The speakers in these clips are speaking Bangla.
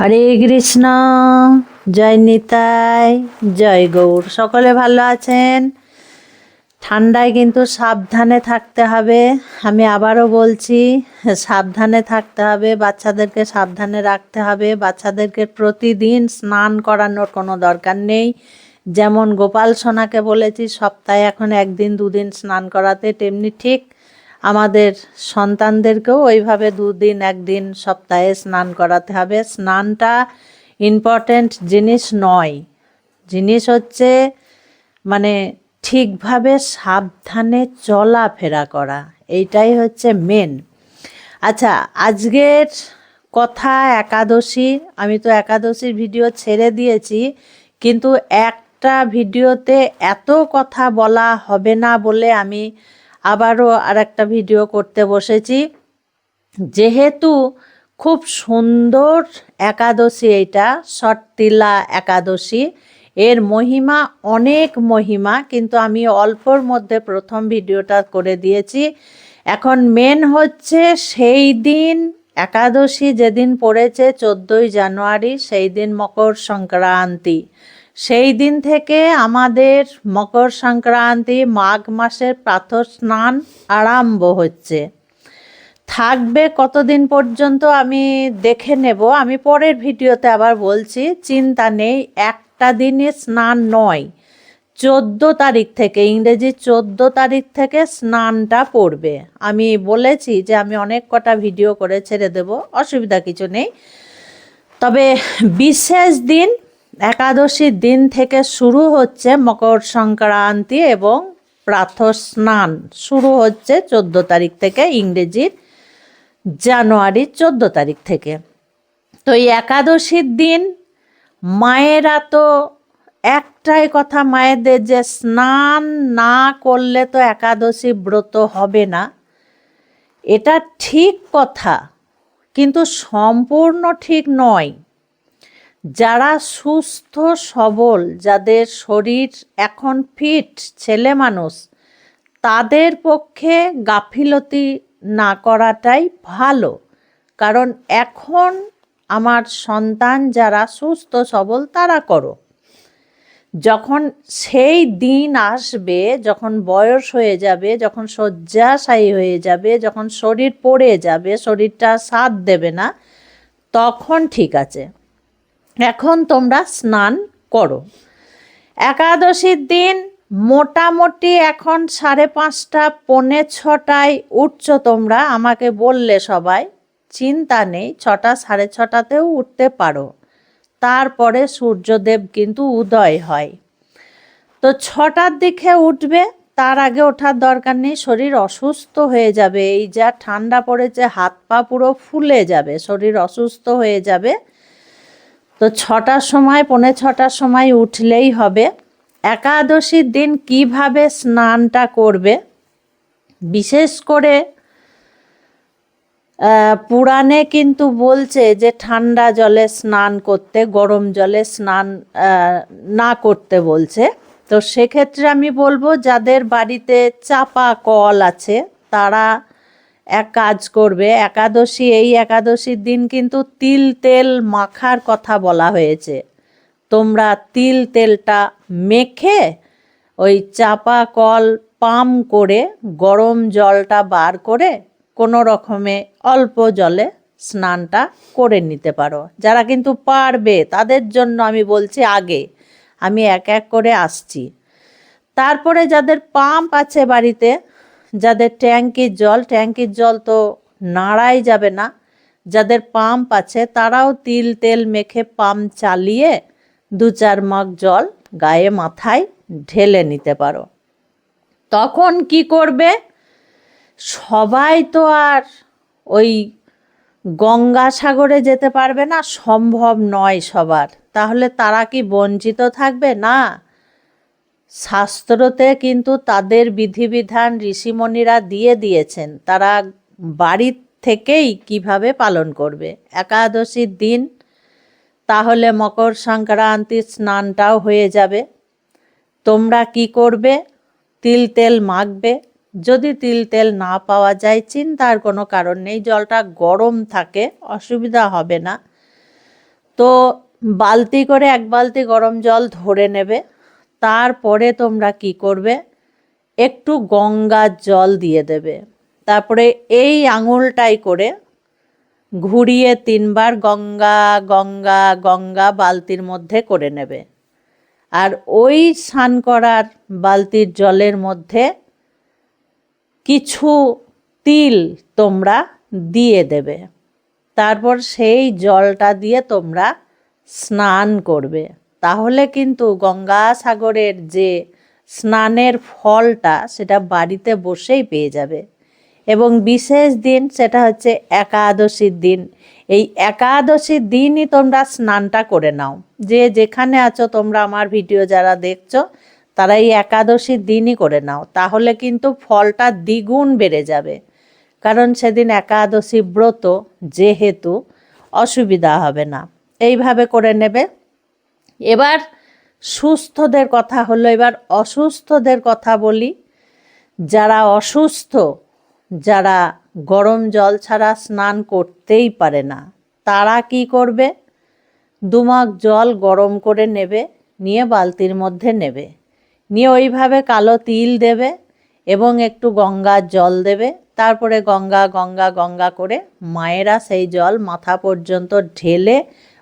হরে কৃষ্ণ। জয় নিতাই, জয় গৌর। সকলে ভালো আছেন? ঠান্ডায় কিন্তু সাবধানে থাকতে হবে। আমি আবারও বলছি, সাবধানে থাকতে হবে, বাচ্চাদেরকে সাবধানে রাখতে হবে। বাচ্চাদেরকে প্রতিদিন স্নান করানোর কোনো দরকার নেই। যেমন গোপাল সোনাকে বলেছি সপ্তাহে এখন একদিন দুদিন স্নান করাতে, তেমনি ঠিক আমাদের সন্তানদেরকেও ওইভাবে দুদিন একদিন সপ্তাহে স্নান করাতে হবে। স্নানটা ইম্পর্ট্যান্ট জিনিস নয়, জিনিস হচ্ছে মানে ঠিকভাবে সাবধানে চলাফেরা করা, এইটাই হচ্ছে মেন। আচ্ছা, আজকের কথা একাদশী। আমি তো একাদশীর ভিডিও ছেড়ে দিয়েছি, কিন্তু একটা ভিডিওতে এত কথা বলা হবে না বলে আমি আবারও আরেকটা ভিডিও করতে বসেছি। যেহেতু খুব সুন্দর একাদশী, এইটা সটতিলা একাদশী, এর মহিমা অনেক মহিমা, কিন্তু আমি অল্পর মধ্যে প্রথম ভিডিওটা করে দিয়েছি। এখন মেন হচ্ছে সেই দিন একাদশী যেদিন পড়েছে 14ই জানুয়ারি, সেই দিন মকর সংক্রান্তি। সেই দিন থেকে আমাদের মকর সংক্রান্তি, মাঘ মাসের প্রাতঃ স্নান আরম্ভ হচ্ছে। থাকবে কতদিন পর্যন্ত আমি দেখে নেব, আমি পরের ভিডিওতে আবার বলছি, চিন্তা নেই। একটা দিনে স্নান নয়, 14 তারিখ থেকে, ইংরেজি 14 তারিখ থেকে স্নানটা পড়বে। আমি বলেছি যে আমি অনেক কটা ভিডিও করে ছেড়ে দেব, অসুবিধা কিছু নেই। তবে বিশেষ দিন একাদশীর দিন থেকে শুরু হচ্ছে মকর সংক্রান্তি, এবং প্রাতঃ স্নান শুরু হচ্ছে 14 তারিখ থেকে, ইংরেজির জানুয়ারির 14 তারিখ থেকে। তো এই একাদশীর দিন মায়েরা তো একটাই কথা মায়েদের, যে স্নান না করলে তো একাদশী ব্রত হবে না। এটা ঠিক কথা, কিন্তু সম্পূর্ণ ঠিক নয়। যারা সুস্থ সবল, যাদের শরীর এখন ফিট ছেলে মানুষ, তাদের পক্ষে গাফিলতি না করাটাই ভালো। কারণ এখন আমার সন্তান যারা সুস্থ সবল তারা করো। যখন সেই দিন আসবে, যখন বয়স হয়ে যাবে, যখন শয্যাশায়ী হয়ে যাবে, যখন শরীর পড়ে যাবে, শরীরটা সাথ দেবে না, তখন ঠিক আছে। এখন তোমরা স্নান করো। একাদশীর দিন মোটামুটি এখন 5:30 পৌনে 6টায় উঠছো তোমরা। আমাকে বললে সবাই, চিন্তা নেই, 6টা 6:30তেও উঠতে পারো। তারপরে সূর্যদেব কিন্তু উদয় হয়। তো 6টার দিকে উঠবে, তার আগে ওঠার দরকার নেই, শরীর অসুস্থ হয়ে যাবে। এই যা ঠান্ডা পড়েছে, হাত পা পুরো ফুলে যাবে, শরীর অসুস্থ হয়ে যাবে। তো 6টার সময়, পৌনে 6টার সময় উঠলেই হবে। একাদশীর দিন কিভাবে স্নানটা করবে, বিশেষ করে পুরাণে কিন্তু বলছে যে ঠান্ডা জলে স্নান করতে, গরম জলে স্নান না করতে বলছে। তো সেক্ষেত্রে আমি বলবো, যাদের বাড়িতে চাপা কল আছে তারা এক কাজ করবে। একাদশী, এই একাদশীর দিন কিন্তু তিল তেল মাখার কথা বলা হয়েছে। তোমরা তিল তেলটা মেখে ওই চাপা কল পাম্প করে গরম জলটা বার করে কোনো রকমে অল্প জলে স্নানটা করে নিতে পারো। যারা কিন্তু পারবে তাদের জন্য আমি বলছি, আগে আমি এক এক করে আসছি। তারপরে যাদের পাম্প আছে বাড়িতে, যাদের ট্যাঙ্কির জল তো নাড়াই যাবে না, যাদের পাম্প আছে তারাও তিল তেল মেখে পাম্প চালিয়ে 2-4 মগ জল গায়ে মাথায় ঢেলে নিতে পারো। তখন কি করবে, সবাই তো আর ওই গঙ্গাসাগরে যেতে পারবে না, সম্ভব নয় সবার। তাহলে তারা কি বঞ্চিত থাকবে? না, শাস্ত্রতে কিন্তু তাদের বিধিবিধান ঋষিমণিরা দিয়ে দিয়েছেন, তারা বাড়ির থেকেই কিভাবে পালন করবে একাদশীর দিন। তাহলে মকর সংক্রান্তির স্নানটাও হয়ে যাবে। তোমরা কি করবে, তিল তেল মাখবে। যদি তিল তেল না পাওয়া যায়, চিন্তার কোনো কারণ নেই, জলটা গরম থাকে, অসুবিধা হবে না। তো বালতি করে 1 বালতি গরম জল ধরে নেবে। তারপরে তোমরা কি করবে, একটু গঙ্গার জল দিয়ে দেবে। তারপরে এই আঙুলটাই করে ঘুরিয়ে 3 বার গঙ্গা গঙ্গা গঙ্গা বালতির মধ্যে করে নেবে। আর ওই স্নান করার বালতির জলের মধ্যে কিছু তিল তোমরা দিয়ে দেবে। তারপর সেই জলটা দিয়ে তোমরা স্নান করবে। তাহলে কিন্তু গঙ্গাসাগরের যে স্নানের ফলটা সেটা বাড়িতে বসেই পেয়ে যাবে। এবং বিশেষ দিন সেটা হচ্ছে একাদশীর দিন। এই একাদশীর দিনই তোমরা স্নানটা করে নাও। যে যেখানে আছো তোমরা আমার ভিডিও যারা দেখছো তারা এই একাদশীর দিনই করে নাও, তাহলে কিন্তু ফলটা দ্বিগুণ বেড়ে যাবে। কারণ সেদিন একাদশী ব্রত, যেহেতু অসুবিধা হবে না। এইভাবে করে নেবে। এবার সুস্থদের কথা হলো, এবার অসুস্থদের কথা বলি। যারা অসুস্থ, যারা গরম জল ছাড়া স্নান করতেই পারে না, তারা কি করবে, 2 মগ জল গরম করে নেবে, নিয়ে বালতির মধ্যে নেবে, নিয়ে ওইভাবে কালো তিল দেবে এবং একটু গঙ্গার জল দেবে। তারপরে গঙ্গা গঙ্গা গঙ্গা করে মায়েরা সেই জল মাথা পর্যন্ত ঢেলে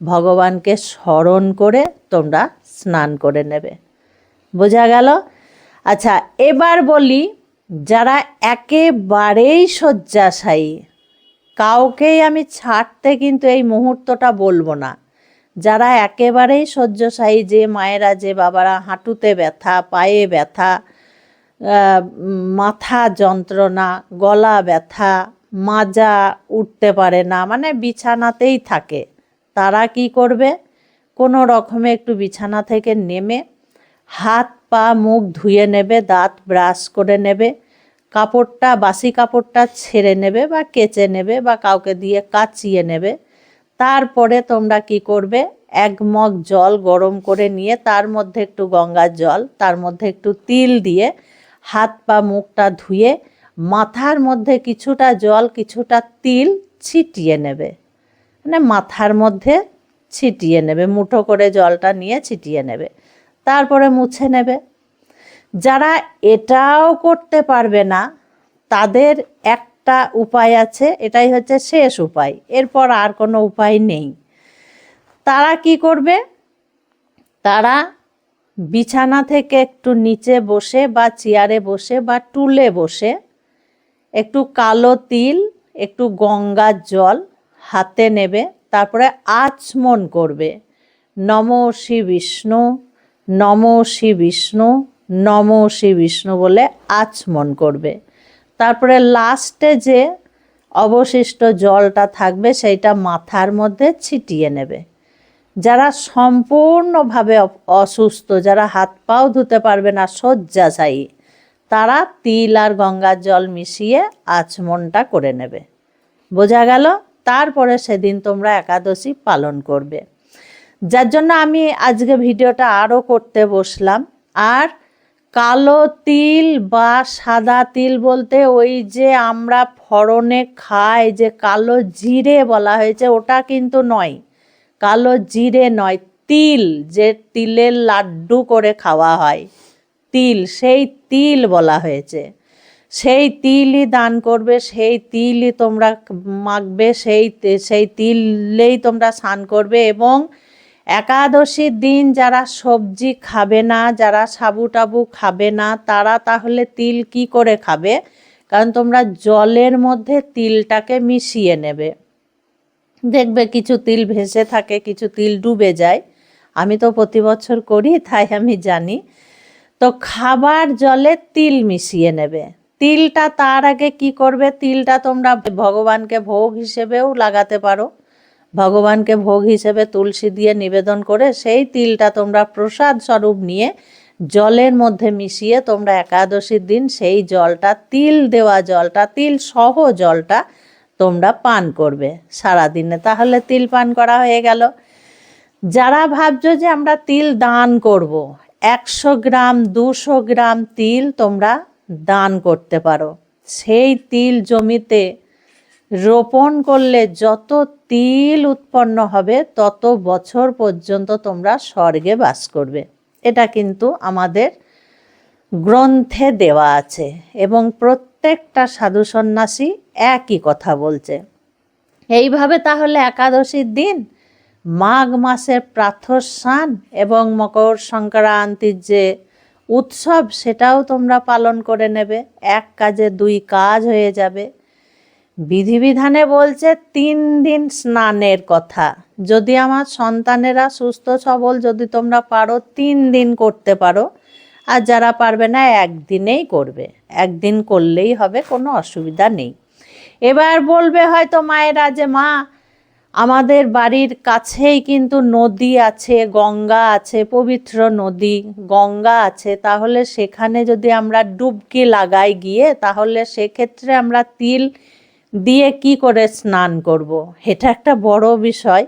ভগবানকে স্মরণ করে তোমরা স্নান করে নেবে। বোঝা গেল? আচ্ছা, এবার বলি যারা একেবারেই শয্যাশায়ী, কাউকেই আমি ছাড়তে কিন্তু এই মুহূর্তটা বলবো না। যারা একেবারেই শয্যাশায়ী, যে মায়েরা, যে বাবারা হাঁটুতে ব্যথা, পায়ে ব্যথা, মাথা যন্ত্রণা, গলা ব্যথা, মাজা উঠতে পারে না, মানে বিছানাতেই থাকে, তারা কি করবে, কোনো রকমে একটু বিছানা থেকে নেমে হাত পা মুখ ধুয়ে নেবে, দাঁত ব্রাশ করে নেবে, কাপড়টা, বাসি কাপড়টা ছেড়ে নেবে বা কেচে নেবে বা কাউকে দিয়ে কাচিয়ে নেবে। তারপরে তোমরা কি করবে, 1 মগ জল গরম করে নিয়ে তার মধ্যে একটু গঙ্গার জল, তার মধ্যে একটু তিল দিয়ে হাত পা মুখটা ধুয়ে মাথার মধ্যে কিছুটা জল কিছুটা তিল ছিটিয়ে নেবে। মানে মাথার মধ্যে ছিটিয়ে নেবে, মুঠো করে জলটা নিয়ে ছিটিয়ে নেবে, তারপরে মুছে নেবে। যারা এটাও করতে পারবে না, তাদের একটা উপায় আছে, এটাই হচ্ছে শেষ উপায়, এরপর আর কোনো উপায় নেই। তারা কি করবে, তারা বিছানা থেকে একটু নিচে বসে বা চেয়ারে বসে বা টুলে বসে একটু কালো তিল, একটু গঙ্গার জল হাতে নেবে, তারপরে আচমন করবে, নমো শ্রী বিষ্ণু, নমো শ্রী বিষ্ণু, নমো শ্রী বিষ্ণু বলে আচমন করবে। তারপরে লাস্টে যে অবশিষ্ট জলটা থাকবে সেইটা মাথার মধ্যে ছিটিয়ে নেবে। যারা সম্পূর্ণভাবে অসুস্থ, যারা হাত পাও ধুতে পারবে না, শয্যাশায়ী, তারা তিল আর গঙ্গার জল মিশিয়ে আচমনটা করে নেবে। বোঝা গেল? তারপরে সেদিন তোমরা একাদশী পালন করবে। যার জন্য আমি আজকে ভিডিওটা আরও করতে বসলাম। আর কালো তিল বা সাদা তিল বলতে ওই যে আমরা ফড়নে খাই যে কালো জিরে বলা হয়েছে, ওটা কিন্তু নয়, কালো জিরে নয়, তিল, যে তিলের লাড্ডু করে খাওয়া হয় তিল, সেই তিল বলা হয়েছে। সেই তিলই দান করবে, সেই তিলই তোমরা মাখবে, সেই তিলেই তোমরা স্নান করবে। এবং একাদশীর দিন যারা সবজি খাবে না, যারা সাবু টাবু খাবে না, তারা তাহলে তিল কি করে খাবে, কারণ তোমরা জলের মধ্যে তিলটাকে মিশিয়ে নেবে। দেখবে কিছু তিল ভেসে থাকে, কিছু তিল ডুবে যায়, আমি তো প্রতি বছর করি তাই আমি জানি। তো খাবার জলে তিল মিশিয়ে নেবে। তিলটা তার আগে কি করবে, তিলটা তোমরা ভগবানকে ভোগ হিসেবেও লাগাতে পারো, ভগবানকে ভোগ হিসেবে তুলসী দিয়ে নিবেদন করে সেই তিলটা তোমরা প্রসাদ স্বরূপ নিয়ে জলের মধ্যে মিশিয়ে তোমরা একাদশীর দিন সেই জলটা, তিল দেওয়া জলটা, তিল সহ জলটা তোমরা পান করবে সারাদিনে। তাহলে তিল পান করা হয়ে গেল। যারা ভাবছো যে আমরা তিল দান করব, 100 গ্রাম 200 গ্রাম তিল তোমরা দান করতে পারো। সেই তিল জমিতে রোপণ করলে যত তিল উৎপন্ন হবে তত বছর পর্যন্ত তোমরা স্বর্গে বাস করবে। এটা কিন্তু আমাদের গ্রন্থে দেওয়া আছে এবং প্রত্যেকটা সাধু সন্ন্যাসী একই কথা বলছে। এইভাবে তাহলে একাদশীর দিন মাঘ মাসের প্রাতঃস্নান এবং মকর সংক্রান্তির যে উৎসব সেটাও তোমরা পালন করে নেবে। এক কাজে দুই কাজ হয়ে যাবে। বিধিবিধানে বলছে 3 দিন স্নানের কথা। যদি আমার সন্তানেরা সুস্থ সবল, যদি তোমরা পারো 3 দিন করতে পারো, আর যারা পারবে না একদিনেই করবে, একদিন করলেই হবে, কোনো অসুবিধা নেই। এবার বলবে হয়তো মায়েরা যে মা আমাদের বাড়ির কাছেই কিন্তু নদী আছে, গঙ্গা আছে, পবিত্র নদী গঙ্গা আছে, তাহলে সেখানে যদি আমরা ডুবকি লাগাই গিয়ে, তাহলে সেক্ষেত্রে আমরা তিল দিয়ে কি করে স্নান করব? এটা একটা বড় বিষয়।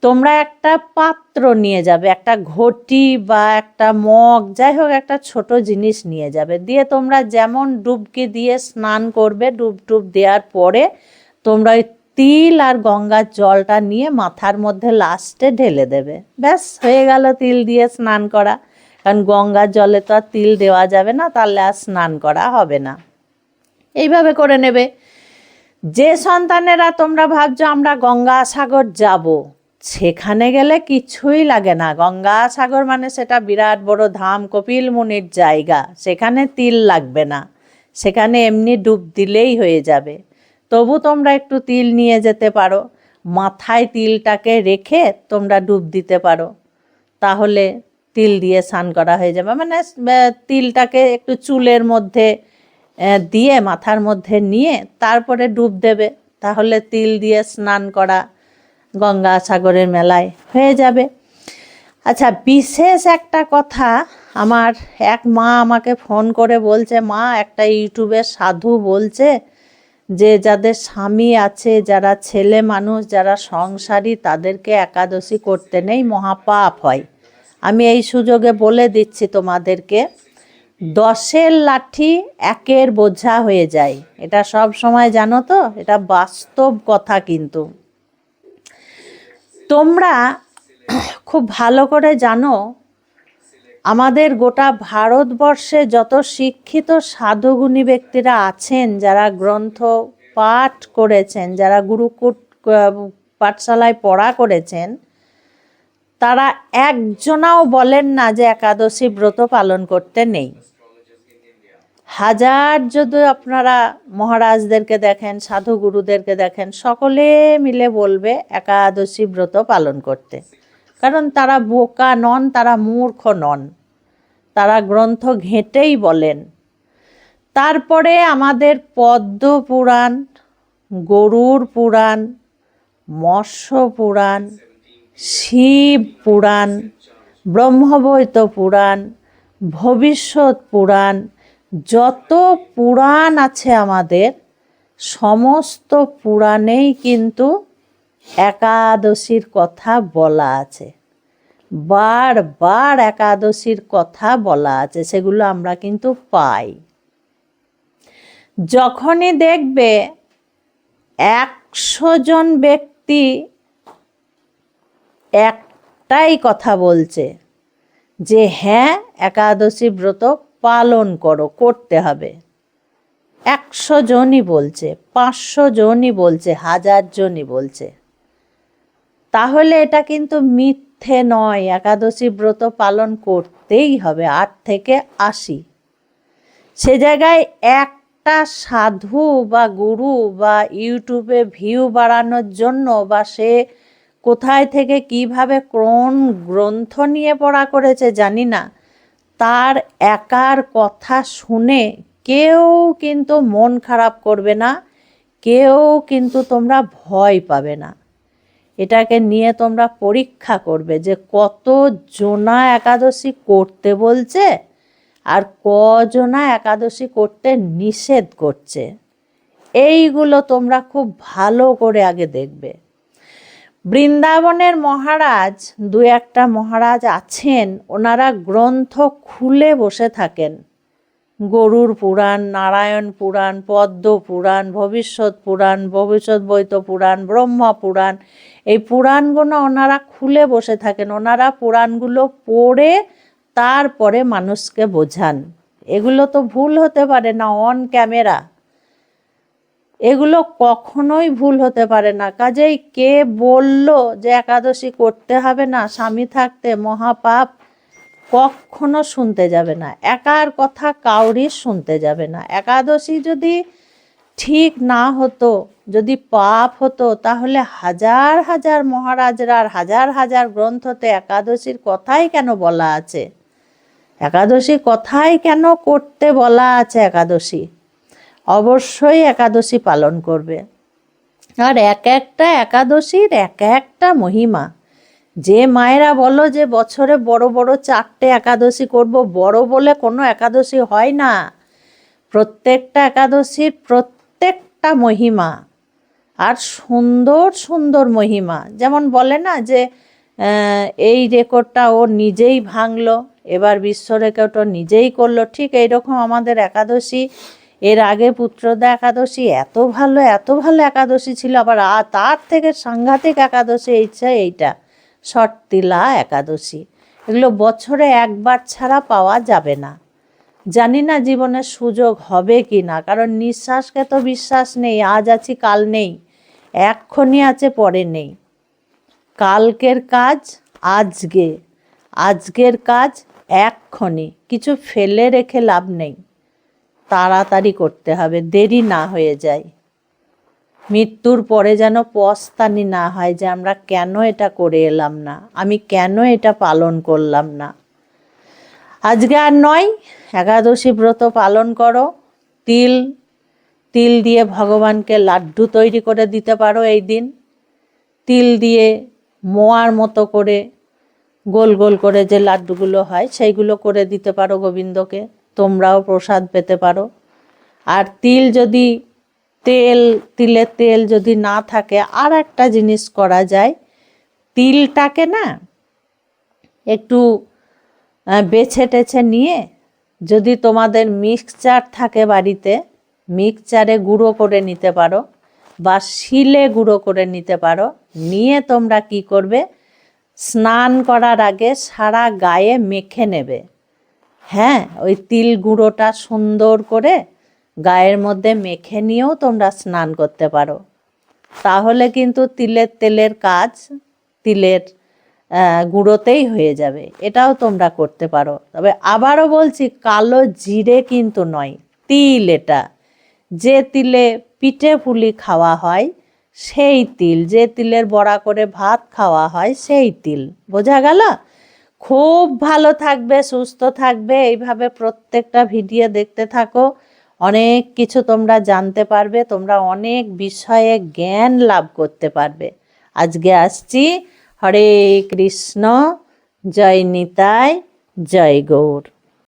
তোমরা একটা পাত্র নিয়ে যাবে, একটা ঘটি বা একটা মগ, যাই হোক একটা ছোট জিনিস নিয়ে যাবে, দিয়ে তোমরা যেমন ডুবকি দিয়ে স্নান করবে, ডুব দেওয়ার পরে তোমরা ওই তিল আর গঙ্গার জলটা নিয়ে মাথার মধ্যে লাস্টে ঢেলে দেবে। ব্যাস হয়ে গেল তিল দিয়ে স্নান করা। কারণ গঙ্গার জলে তো আর তিল দেওয়া যাবে না, তাহলে আর স্নান করা হবে না। এইভাবে করে নেবে। যে সন্তানেরা তোমরা ভাবছো আমরা গঙ্গাসাগর যাব, সেখানে গেলে কিছুই লাগে না। গঙ্গাসাগর মানে সেটা বিরাট বড় ধাম, কপিল মুনির জায়গা, সেখানে তিল লাগবে না, সেখানে এমনি ডুব দিলেই হয়ে যাবে। তবু তোমরা একটু তিল নিয়ে যেতে পারো, মাথায় তিলটাকে রেখে তোমরা ডুব দিতে পারো, তাহলে তিল দিয়ে স্নান করা হয়ে যাবে। মানে তিলটাকে একটু চুলের মধ্যে দিয়ে মাথার মধ্যে নিয়ে তারপরে ডুব দেবে, তাহলে তিল দিয়ে স্নান করা গঙ্গাসাগরের মেলায় হয়ে যাবে। আচ্ছা, বিশেষ একটা কথা, আমার এক মা আমাকে ফোন করে বলছে, মা একটা ইউটিউবের সাধু বলছে যে যাদের স্বামী আছে, যারা ছেলে মানুষ, যারা সংসারী, তাদেরকে একাদশী করতে নেই, মহাপাপ হয়। আমি এই সুযোগে বলে দিচ্ছি তোমাদেরকে, 10-এর লাঠি 1-এর বোঝা হয়ে যায়। এটা সব সময় জানো তো, এটা বাস্তব কথা। কিন্তু তোমরা খুব ভালো করে জানো, আমাদের গোটা ভারতবর্ষে যত শিক্ষিত সাধুগুণী ব্যক্তিরা আছেন, যারা গ্রন্থ পাঠ করেছেন, যারা গুরুকুট পাঠশালায় পড়া করেছেন, তারা একজনাও বলেন না যে একাদশী ব্রত পালন করতে নেই। হাজার যদি আপনারা মহারাজদেরকে দেখেন, সাধুগুরুদেরকে দেখেন, সকলে মিলে বলবে একাদশী ব্রত পালন করতে। কারণ তারা বোকা নন, তারা মূর্খ নন, তারা গ্রন্থ ঘেঁটেই বলেন। তারপরে আমাদের পদ্ম পুরাণ, গরুড় পুরাণ, মৎস্য পুরাণ, শিব পুরাণ, ব্রহ্মবৈত পুরাণ, ভবিষ্যৎ পুরাণ, যত পুরাণ আছে আমাদের, সমস্ত পুরাণেই কিন্তু একাদশীর কথা বলা আছে। বারবার একাদশীর কথা বলা আছে, সেগুলো আমরা কিন্তু পাই। যখনই দেখবে 100 জন ব্যক্তি একটাই কথা বলছে যে হ্যাঁ একাদশী ব্রত পালন করো, করতে হবে, 100 জনই বলছে, 500 জনই বলছে, 1000 জনই বলছে, তাহলে এটা কিন্তু মিথ্যে নয়। একাদশী ব্রত পালন করতেই হবে 8 থেকে 80। সে জায়গায় একটা সাধু বা গুরু বা ইউটিউবে ভিউ বাড়ানোর জন্য, বা সে কোথায় থেকে কিভাবে কোন গ্রন্থ নিয়ে পড়া করেছে জানি না, তার একার কথা শুনে কেউ কিন্তু মন খারাপ করবে না, কেউ কিন্তু তোমরা ভয় পাবে না। এটাকে নিয়ে তোমরা পরীক্ষা করবে যে কত জনা একাদশী করতে বলছে আর কজনা একাদশী করতে নিষেধ করছে। এইগুলো তোমরা খুব ভালো করে আগে দেখবে। বৃন্দাবনের মহারাজ, 2-1টা মহারাজ আছেন, ওনারা গ্রন্থ খুলে বসে থাকেন। গরুর পুরাণ, নারায়ণ পুরাণ, পদ্ম পুরাণ, ভবিষ্যৎ পুরাণ, ভবিষ্যৎ বৈত পুরাণ, ব্রহ্ম পুরাণ, এই পুরাণগুলো ওনারা খুলে বসে থাকেন। ওনারা পুরাণগুলো পড়ে তারপরে মানুষকে বোঝান। এগুলো তো ভুল হতে পারে না, অন ক্যামেরা এগুলো কখনোই ভুল হতে পারে না। কাজেই কে বলল যে একাদশী করতে হবে না, স্বামী থাকতে মহাপাপ, কখনো শুনতে যাবে না। একার কথা কাউরি শুনতে যাবে না। একাদশী যদি ঠিক না হতো, যদি পাপ হতো, তাহলে হাজার হাজার মহারাজরা হাজার হাজার গ্রন্থতে একাদশীর কথাই কেন বলা আছে? একাদশী কথাই কেন করতে বলা আছে? একাদশী অবশ্যই একাদশী পালন করবে। আর এক একটা একাদশীর এক একটা মহিমা। যে মায়েরা বলো যে বছরে বড় বড় 4টে একাদশী করব, বড় বলে কোনো একাদশী হয় না। প্রত্যেকটা একাদশীর প্রত্যেকটা মহিমা, আর সুন্দর সুন্দর মহিমা। যেমন বলে না যে এই রেকর্ডটা ও নিজেই ভাঙলো, এবার বিশ্ব রেকর্ডটা নিজেই করলো, ঠিক এইরকম আমাদের একাদশী। এর আগে পুত্রদা একাদশী এত ভালো একাদশী ছিল, আবার তার থেকে সাংঘাতিক একাদশী এইটা শর্তিলা একাদশী। এগুলো বছরে একবার ছাড়া পাওয়া যাবে না। জানি না জীবনে সুযোগ হবে কি না, কারণ নিঃশ্বাসকে তো বিশ্বাস নেই। আজ আছি কাল নেই, এক্ষুনি আছে পরে নেই। কালকের কাজ আজকে, আজকের কাজ এক্ষুনি। কিছু ফেলে রেখে লাভ নেই, তাড়াতাড়ি করতে হবে, দেরি না হয়ে যায়। মৃত্যুর পরে যেন পস্তানি না হয় যে আমরা কেন এটা করে এলাম না, আমি কেন এটা পালন করলাম না। আজকে আর নয়, একাদশী ব্রত পালন করো। তিল দিয়ে ভগবানকে লাড্ডু তৈরি করে দিতে পারো এই দিন। তিল দিয়ে মোয়ার মতো করে গোল গোল করে যে লাড্ডুগুলো হয় সেইগুলো করে দিতে পারো গোবিন্দকে, তোমরাও প্রসাদ পেতে পারো। আর তিলের তেল যদি না থাকে, আর একটা জিনিস করা যায়, তিলটাকে না একটু বেছে টেছে নিয়ে, যদি তোমাদের মিক্সচার থাকে বাড়িতে, মিক্সচারে গুঁড়ো করে নিতে পারো বা শিলে গুঁড়ো করে নিতে পারো। নিয়ে তোমরা কি করবে, স্নান করার আগে সারা গায়ে মেখে নেবে। হ্যাঁ, ওই তিল গুঁড়োটা সুন্দর করে গায়ের মধ্যে মেখে নিয়েও তোমরা স্নান করতে পারো। তাহলে কিন্তু তিলের তেলের কাজ তিলের গুঁড়োতেই হয়ে যাবে। এটাও তোমরা করতে পারো। তবে আবারও বলছি, কালো জিরে কিন্তু নয়, তিল। এটা যে তিলে পিঠে পুলি খাওয়া হয় সেই তিল, যে তিলের বড়া করে ভাত খাওয়া হয় সেই তিল। বোঝা গেল? খুব ভালো থাকবে, সুস্থ থাকবে। এইভাবে প্রত্যেকটা ভিডিও দেখতে থাকো, অনেক কিছু তোমরা জানতে পারবে, তোমরা অনেক বিষয়ে জ্ঞান লাভ করতে পারবে। আজকে আসছি। হরে কৃষ্ণ, জয় নিতাই, জয় গৌর।